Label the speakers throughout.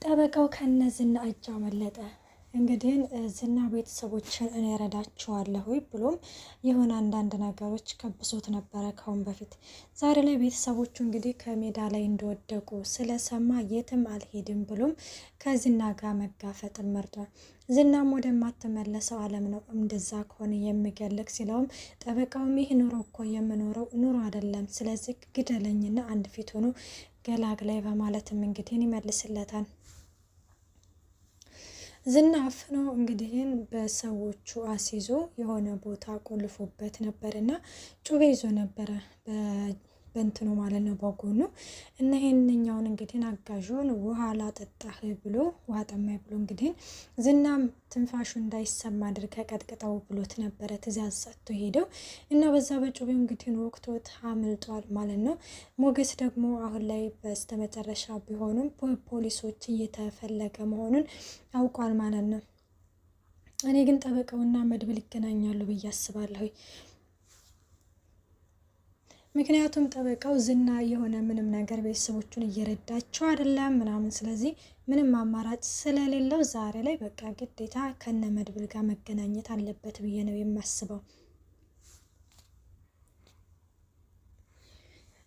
Speaker 1: ጠበቃው ከነዝና እጅ አመለጠ። እንግዲህ ዝና ቤተሰቦችን እኔ እረዳቸዋለሁ ብሎም የሆነ አንዳንድ ነገሮች ከብሶት ነበረ ካሁን በፊት። ዛሬ ላይ ቤተሰቦቹ እንግዲህ ከሜዳ ላይ እንደወደቁ ስለሰማ የትም አልሄድም ብሎም ከዝና ጋር መጋፈጥን መርጧል። ዝናም ወደማትመለሰው ዓለም ነው እንደዛ ከሆነ የሚገለግ ሲለውም ጠበቃውም ይህ ኑሮ እኮ የምኖረው ኑሮ አይደለም፣ ስለዚህ ግደለኝና አንድ ፊት ሆኖ ገላግላይ በማለትም እንግዲህ ይመልስለታል። ዝና አፍኖ እንግዲህን በሰዎቹ አስይዞ የሆነ ቦታ ቆልፎበት ነበርና ጩቤ ይዞ ነበረ በእንትኑ ማለት ነው በጎኑ እና ይሄንኛውን እንግዲህ አጋዡን ውሃ ላጠጣህ ብሎ ውሃ ጠማኝ ብሎ እንግዲህ ዝናም ትንፋሹ እንዳይሰማ አድርገ ቀጥቅጠው ብሎት ነበረ ትእዛዝ ሰጥቶ ሄደው እና በዛ በጩቤው እንግዲህ ወቅቶት አምልጧል ማለት ነው። ሞገስ ደግሞ አሁን ላይ በስተመጨረሻ ቢሆኑም ፖሊሶች እየተፈለገ መሆኑን አውቋል ማለት ነው። እኔ ግን ጠበቃውና መድብል ይገናኛሉ ብዬ አስባለሁ። ምክንያቱም ጠበቃው ዝና የሆነ ምንም ነገር ቤተሰቦቹን እየረዳቸው አይደለም ምናምን፣ ስለዚህ ምንም አማራጭ ስለሌለው ዛሬ ላይ በቃ ግዴታ ከነ መድብል ጋር መገናኘት አለበት ብዬ ነው የማስበው።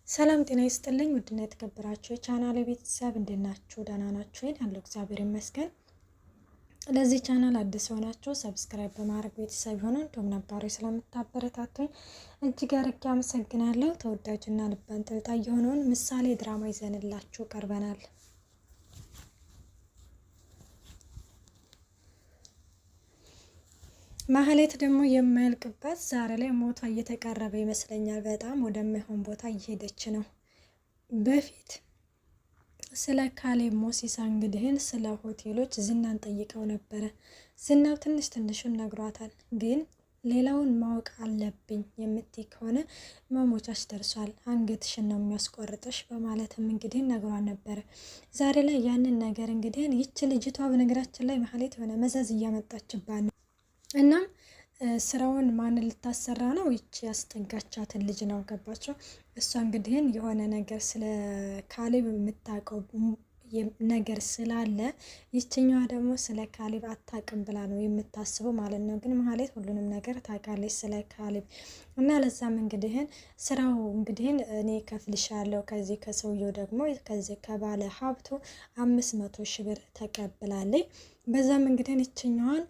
Speaker 1: ሰላም ጤና ይስጥልኝ ውድና የተከበራችሁ የቻናሌ ቤተሰብ እንዴት ናችሁ? ደህና ናችሁ? ያለው እግዚአብሔር ይመስገን። ለዚህ ቻናል አዲስ ሆናችሁ ሰብስክራይብ በማድረግ ቤተሰብ ሆኖ እንደውም ነባሩ ስለምታበረታቱኝ እጅግ አድርጌ አመሰግናለሁ። ተወዳጅና ልብ አንጠልጣይ የሆነውን ምሳሌ ድራማ ይዘንላችሁ ቀርበናል። ማህሌት ደግሞ የማያልቅበት ዛሬ ላይ ሞቷ እየተቃረበ ይመስለኛል። በጣም ወደማይሆን ቦታ እየሄደች ነው። በፊት ስለ ካሌብ ሞሲሳ እንግዲህን ስለ ሆቴሎች ዝናን ጠይቀው ነበረ። ዝናው ትንሹን ነግሯታል። ግን ሌላውን ማወቅ አለብኝ የምትይ ከሆነ መሞቻች ደርሷል፣ አንገትሽን ነው የሚያስቆርጥሽ በማለትም እንግዲህ ነግሯን ነበረ። ዛሬ ላይ ያንን ነገር እንግዲህ ይች ልጅቷ በነገራችን ላይ ማህሌት የሆነ መዘዝ እያመጣችባት ነው። እናም ስራውን ማን ልታሰራ ነው? ይቺ ያስጠጋቻትን ልጅ ነው። ገባቸው። እሷ እንግዲህን የሆነ ነገር ስለ ካሌብ የምታውቀው ነገር ስላለ ይችኛዋ ደግሞ ስለ ካሌብ አታውቅም ብላ ነው የምታስበው ማለት ነው። ግን ማህሌት ሁሉንም ነገር ታውቃለች ስለ ካሌብ እና ለዛም እንግዲህን ስራው እንግዲህን እኔ ከፍልሻለሁ ከዚህ ከሰውየው ደግሞ ከዚህ ከባለ ሀብቱ 500,000 ብር ተቀብላለች። በዛም እንግዲህን ይችኛዋን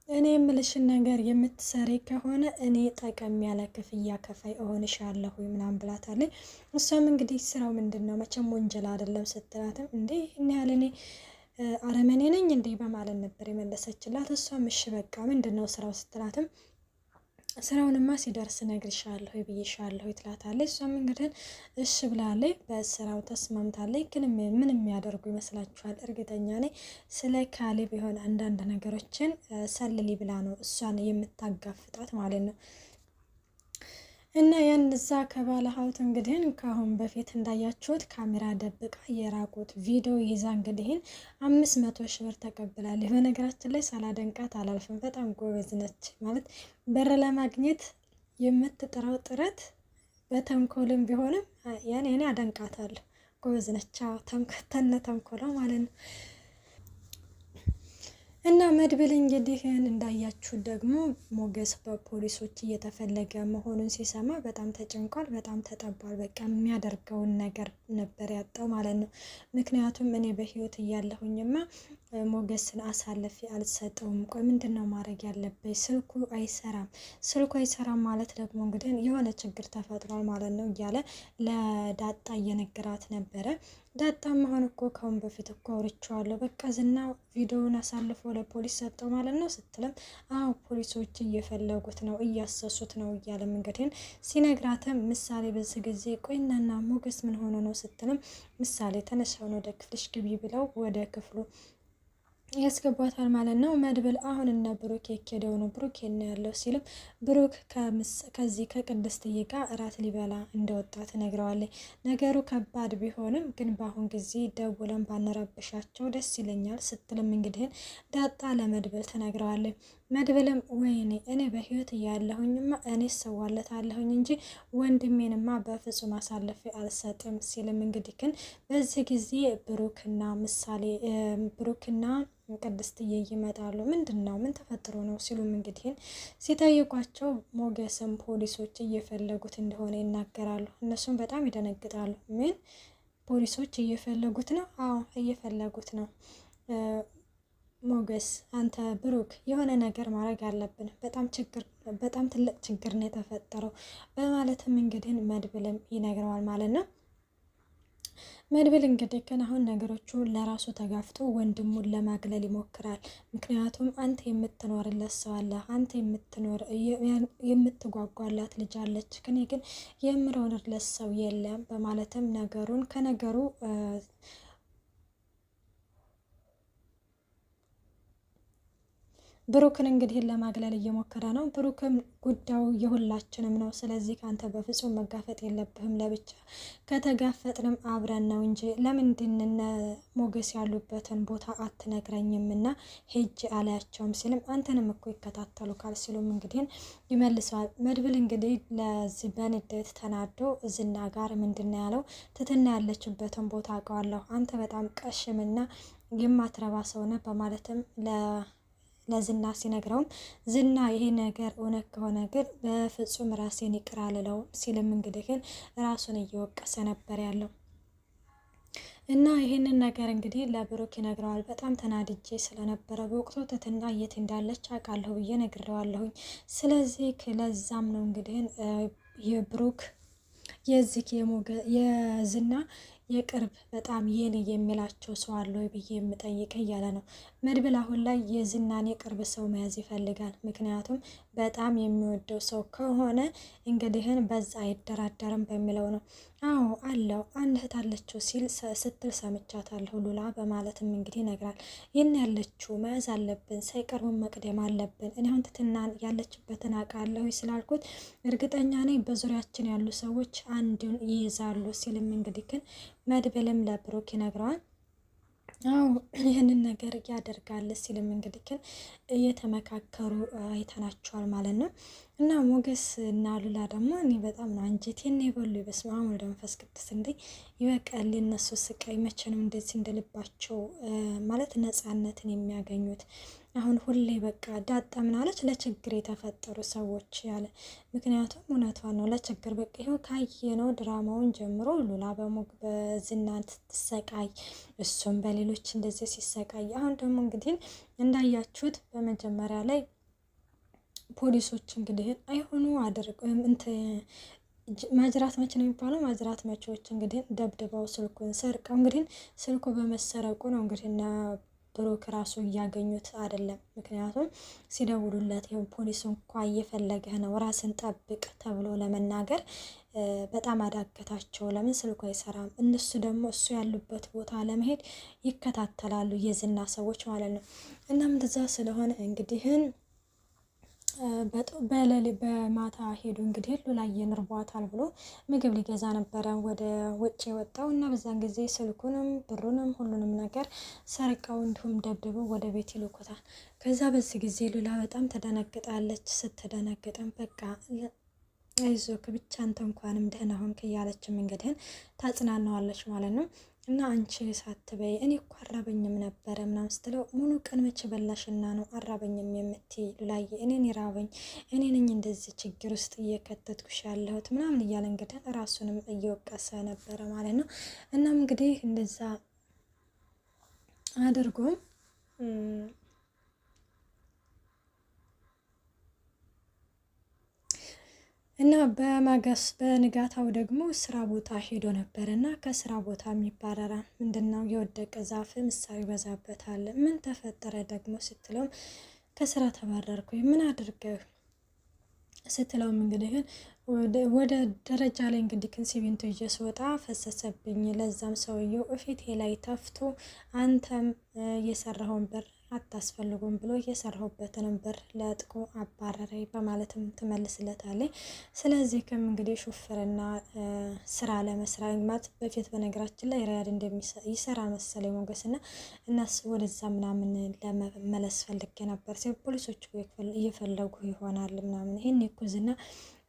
Speaker 1: እኔ የምልሽን ነገር የምትሰሪ ከሆነ እኔ ጠቀም ያለ ክፍያ ከፋይ እሆንሻለሁ ምናምን ብላታለች። እሷም እንግዲህ ስራው ምንድን ነው መቼም ወንጀል አይደለም ስትላትም እንዴ እኔ ያለ እኔ አረመኔ ነኝ እንዴ በማለት ነበር የመለሰችላት። እሷም እሺ በቃ ምንድን ነው ስራው ስትላትም ስራውንማ ሲደርስ ነግርሻለሁ ብዬሻለሁ ትላታለች። እሷም እንግዲህ እሺ ብላለች። በስራው ተስማምታለች። ግን ምን የሚያደርጉ ይመስላችኋል? እርግጠኛ ነኝ ስለ ካሌብ የሆነ አንዳንድ ነገሮችን ሰልሊ ብላ ነው እሷን የምታጋፍጣት ማለት ነው። እና ያን እዛ ከባለ ሀብት እንግዲህ ከአሁን በፊት እንዳያችሁት ካሜራ ደብቃ የራቁት ቪዲዮ ይዛ እንግዲህ 500,000 ብር ተቀብላለች። በነገራችን ላይ ሳላደንቃት አላልፍም። በጣም ጎበዝ ነች ማለት በር ለማግኘት የምትጥረው ጥረት በተንኮልም ቢሆንም ያኔ እኔ አደንቃታለሁ። ጎበዝ ነች። ተንኮሏ ማለት ነው። እና መድብል እንግዲህ እንዳያችሁ ደግሞ ሞገስ በፖሊሶች እየተፈለገ መሆኑን ሲሰማ በጣም ተጨንቋል፣ በጣም ተጠቧል። በቃ የሚያደርገውን ነገር ነበር ያጣው ማለት ነው። ምክንያቱም እኔ በህይወት እያለሁኝማ ሞገስን አሳልፌ አልሰጠውም። ቆይ ምንድን ነው ማድረግ ያለብኝ? ስልኩ አይሰራም ማለት ደግሞ እንግዲህ የሆነ ችግር ተፈጥሯል ማለት ነው እያለ ለዳጣ እየነገራት ነበረ። ዳጣ መሆን እኮ ካሁን በፊት እኮ አውርቼዋለሁ፣ በቃ ዝና ቪዲዮውን አሳልፎ ለፖሊስ ሰጠው ማለት ነው ስትልም አዎ ፖሊሶች እየፈለጉት ነው እያሰሱት ነው እያለም እንግዲህ ሲነግራትም ምሳሌ በዚህ ጊዜ ቆይናና ሞገስ ምን ሆኖ ነው ስትልም ምሳሌ ተነሳውን ወደ ክፍልሽ ግቢ ብለው ወደ ክፍሉ ያስገባታል ማለት ነው። መድብል አሁን እነ ብሩክ የኬደው ነው ብሩክ የነ ያለው ሲልም ብሩክ ከዚህ ከቅድስትዬ ጋር እራት ሊበላ እንደወጣ ትነግረዋለች። ነገሩ ከባድ ቢሆንም ግን በአሁን ጊዜ ደውለን ባንረብሻቸው ደስ ይለኛል ስትልም እንግዲህ ዳጣ ለመድብል ትነግረዋለች። መድብልም ወይኔ እኔ በህይወት እያለሁኝማ እኔ ሰዋለታለሁኝ እንጂ ወንድሜንማ በፍጹም አሳልፌ አልሰጥም ሲልም እንግዲህ ግን በዚህ ጊዜ ብሩክና ምሳሌ ብሩክና ቅድስትዬ ይመጣሉ። ምንድን ነው ምን ተፈጥሮ ነው ሲሉም እንግዲህ ሲጠይቋቸው ሞገስም ፖሊሶች እየፈለጉት እንደሆነ ይናገራሉ። እነሱም በጣም ይደነግጣሉ። ምን ፖሊሶች እየፈለጉት ነው? አዎ እየፈለጉት ነው። ሞገስ አንተ ብሩክ የሆነ ነገር ማድረግ አለብን፣ በጣም ትልቅ ችግር ነው የተፈጠረው በማለትም እንግዲህ መድብልም ይነግረዋል ማለት ነው። መድብል እንግዲህ ግን አሁን ነገሮቹ ለራሱ ተጋፍጦ ወንድሙን ለማግለል ይሞክራል። ምክንያቱም አንተ የምትኖርለት ሰው አለ፣ አንተ የምትጓጓላት ልጅ አለች፣ እኔ ግን የምኖርለት ሰው የለም በማለትም ከነገሩ ብሩክን እንግዲህ ለማግለል እየሞከረ ነው። ብሩክም ጉዳዩ የሁላችንም ነው፣ ስለዚህ ካንተ በፍጹም መጋፈጥ የለብህም፣ ለብቻ ከተጋፈጥንም አብረን ነው እንጂ ለምንድን ሞገስ ያሉበትን ቦታ አትነግረኝም እና ሄጅ አላያቸውም ሲልም አንተንም እኮ ይከታተሉ ካል ሲሉም እንግዲህ ይመልሰዋል። መድብል እንግዲህ ለዚህ በንዴት ተናዶ ዝና ጋር ምንድን ነው ያለው? ትትና ያለችበትን ቦታ አውቀዋለሁ፣ አንተ በጣም ቀሽምና የማትረባ ሰውነ በማለትም ለዝና ሲነግረውም ዝና ይሄ ነገር እውነት ከሆነ ግን በፍጹም ራሴን ይቅር አልለውም ሲልም እንግዲህ ግን ራሱን እየወቀሰ ነበር ያለው እና ይህንን ነገር እንግዲህ ለብሩክ ይነግረዋል። በጣም ተናድጄ ስለነበረ በወቅቱ ትትና የት እንዳለች አውቃለሁ ብዬ ነግሬዋለሁኝ። ስለዚህ ለዛም ነው እንግዲህ የብሩክ የዝና የቅርብ በጣም የኔ የሚላቸው ሰው አለ ወይ ብዬ የምጠይቅ እያለ ነው። መድብል አሁን ላይ የዝናን የቅርብ ሰው መያዝ ይፈልጋል። ምክንያቱም በጣም የሚወደው ሰው ከሆነ እንግዲህን በዛ አይደራደርም በሚለው ነው። አዎ አለው አንድ እህት አለችው ስትል ሰምቻታለሁ ሉላ በማለትም እንግዲህ ይነግራል። ይህን ያለችው መያዝ አለብን፣ ሳይቀርቡን መቅደም አለብን። እኔ አሁን ትትናን ያለችበትን አውቃለሁ ስላልኩት እርግጠኛ ነኝ በዙሪያችን ያሉ ሰዎች አንዱን ይይዛሉ ሲልም እንግዲህ ግን መድብልም ለብሩክ ይነግረዋል። አዎ ይህንን ነገር ያደርጋል ሲልም እንግዲህ ግን እየተመካከሩ አይተናቸዋል ማለት ነው። እና ሞገስ እና ሉላ ደግሞ እኔ በጣም ነው አንጀቴን የበሉ። በስመ አብ ወወልድ ወመንፈስ ቅዱስ። እንዴ ይበቃል የነሱ ስቃይ። መቼ ነው እንደዚህ እንደልባቸው ማለት ነፃነትን የሚያገኙት? አሁን ሁሌ በቃ ዳጣ ምናለች ለችግር የተፈጠሩ ሰዎች ያለ። ምክንያቱም እውነቷን ነው ለችግር በቃ ይኸው ካየነው ድራማውን ጀምሮ ሉላ በዝና ስትሰቃይ፣ እሱም በሌሎች እንደዚህ ሲሰቃይ፣ አሁን ደግሞ እንግዲህ እንዳያችሁት በመጀመሪያ ላይ ፖሊሶች እንግዲህ አይሆኑ አድርገው ማጅራት መቼ ነው የሚባለው? ማጅራት መቼዎች እንግዲህ ደብድበው ስልኩን ሰርቀው እንግዲህ ስልኩ በመሰረቁ ነው እንግዲህ እና ብሩክ ራሱ እያገኙት አይደለም። ምክንያቱም ሲደውሉለት ይኸው ፖሊስ እንኳ እየፈለገህ ነው ራስን ጠብቅ ተብሎ ለመናገር በጣም አዳገታቸው። ለምን ስልኩ አይሰራም? እነሱ ደግሞ እሱ ያሉበት ቦታ ለመሄድ ይከታተላሉ፣ የዝና ሰዎች ማለት ነው። እናም እንደዛ ስለሆነ እንግዲህን በማታ ሄዱ እንግዲህ ሉላዬን እርቧታል ብሎ ምግብ ሊገዛ ነበረ ወደ ውጭ የወጣው እና በዛን ጊዜ ስልኩንም ብሩንም ሁሉንም ነገር ሰርቀው እንዲሁም ደብድበው ወደ ቤት ይልኩታል። ከዛ በዚህ ጊዜ ሉላ በጣም ተደነግጣለች። ስትደነግጥም በቃ አይዞክ ብቻ አንተ እንኳንም ደህና ሆንክ እያለችም እንግዲህ ታጽናናዋለች ማለት ነው። እና አንቺ ሳትበይ እኔ እኮ አራበኝም ነበረ ምናምን ስትለው ሙሉ ቀን መቼ በላሽና ነው አራበኝም የምትይ ሉላዬ? እኔን ይራበኝ፣ እኔ ነኝ እንደዚህ ችግር ውስጥ እየከተትኩሽ ያለሁት ምናምን እያለ እንግዲህ ራሱንም እየወቀሰ ነበረ ማለት ነው። እናም እንግዲህ እንደዛ አድርጎ እና በንጋታው ደግሞ ስራ ቦታ ሄዶ ነበር እና ከስራ ቦታ የሚባረራል። ምንድነው የወደቀ ዛፍ ምሳር ይበዛበታል። ምን ተፈጠረ ደግሞ ስትለውም ከስራ ተባረርኩኝ። ምን አድርገህ ስትለውም እንግዲህ ወደ ደረጃ ላይ እንግዲህ ሲሚንቶ ይዤ ስወጣ ፈሰሰብኝ። ለዛም ሰውየው እፊቴ ላይ ተፍቶ አንተም የሰራኸውን ብር አታስፈልጉም ብሎ የሰራሁበትን ብር ለጥቆ አባረረኝ በማለትም ትመልስለታለች። ስለዚህ እንግዲህ ሹፍርና ስራ ለመስራት በፊት በነገራችን ላይ ሪያድ እንደሚሰራ መሰለኝ ሞገስና እነሱ ወደዛ ምናምን ለመመለስ ፈልጌ ነበር ሲል ፖሊሶች እየፈለጉ ይሆናል ምናምን ይሄን ይኩዝና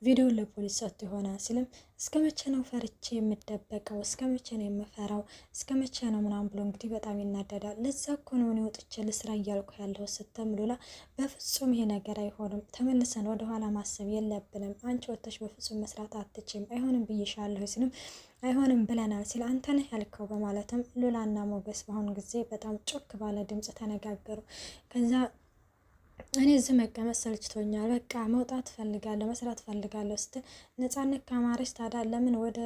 Speaker 1: ቪዲዮን ለፖሊስ ሰጥቶ ይሆናል ሲልም እስከ መቼ ነው ፈርቼ የምደበቀው? እስከ መቼ ነው የምፈራው? እስከ መቼ ነው ምናምን ብሎ እንግዲህ በጣም ይናደዳል። ለዛ እኮ ነው እኔ ወጥቼ ልስራ እያልኩ ያለው ስትም ሉላ በፍጹም ይሄ ነገር አይሆንም፣ ተመልሰን ወደኋላ ማሰብ የለብንም፣ አንቺ ወጥተሽ በፍጹም መስራት አትችም፣ አይሆንም ብዬሻለሁ ሲልም አይሆንም ብለናል ሲል አንተ ነህ ያልከው በማለትም ሉላና ሞገስ በአሁኑ ጊዜ በጣም ጮክ ባለ ድምጽ ተነጋገሩ። ከዛ እኔ እዚህ መቀመጥ ሰልችቶኛል፣ በቃ መውጣት ፈልጋለሁ፣ መስራት ፈልጋለሁ ስትል ነፃነት ካማረች ታዲያ ለምን ወደ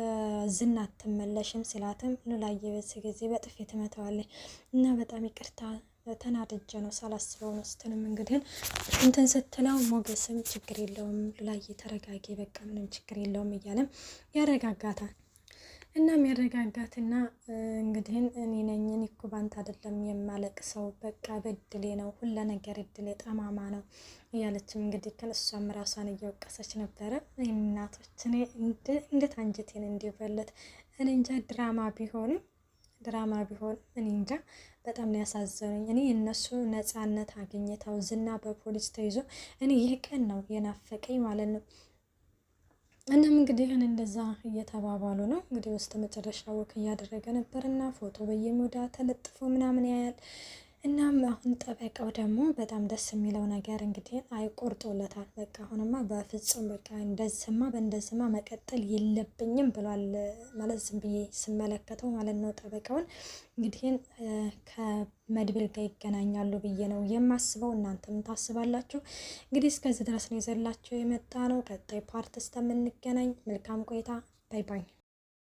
Speaker 1: ዝና አትመለሽም ሲላትም ሉላዬ በዚህ ጊዜ በጥፊ ትመታዋለች እና በጣም ይቅርታ ተናድጄ ነው ሳላስበው ነው ስትልም እንግዲህ እንትን ስትለው ሞገስም ችግር የለውም ሉላዬ ተረጋጊ፣ በቃ ምንም ችግር የለውም እያለም ያረጋጋታል። እናም ያረጋጋትና እንግዲህ እኔ ነኝ እኮ ባንተ አይደለም የማለቅ ሰው በቃ በድሌ ነው ሁለ ነገር እድሌ ጠማማ ነው እያለችም እንግዲህ ከእሷም ራሷን እየወቀሰች ነበረ። እናቶች እኔ እንዴት አንጀቴን እንዲበለት እኔ እንጃ። ድራማ ቢሆን እኔ እንጃ በጣም ነው ያሳዘኑኝ። እኔ እነሱ ነፃነት አግኝተው ዝና በፖሊስ ተይዞ እኔ ይህ ቀን ነው የናፈቀኝ ማለት ነው። እናም እንግዲህ እንደዛ እየተባባሉ ነው እንግዲህ ውስጥ መጨረሻ ወክ እያደረገ ነበርና ፎቶ በየሞዳ ተለጥፎ ምናምን ያያል። እናም አሁን ጠበቃው ደግሞ በጣም ደስ የሚለው ነገር እንግዲህ አይቆርጦለታል። በቃ አሁንማ በፍጹም በቃ በእንደዝማ መቀጠል የለብኝም ብሏል። ማለት ዝም ብዬ ስመለከተው ማለት ነው ጠበቃውን እንግዲህ ከመድብል ጋር ይገናኛሉ ብዬ ነው የማስበው። እናንተም ታስባላችሁ? እንግዲህ እስከዚህ ድረስ ነው ይዘላችሁ የመጣ ነው። ቀጣይ ፓርት እስከምንገናኝ መልካም ቆይታ። ባይ ባይ።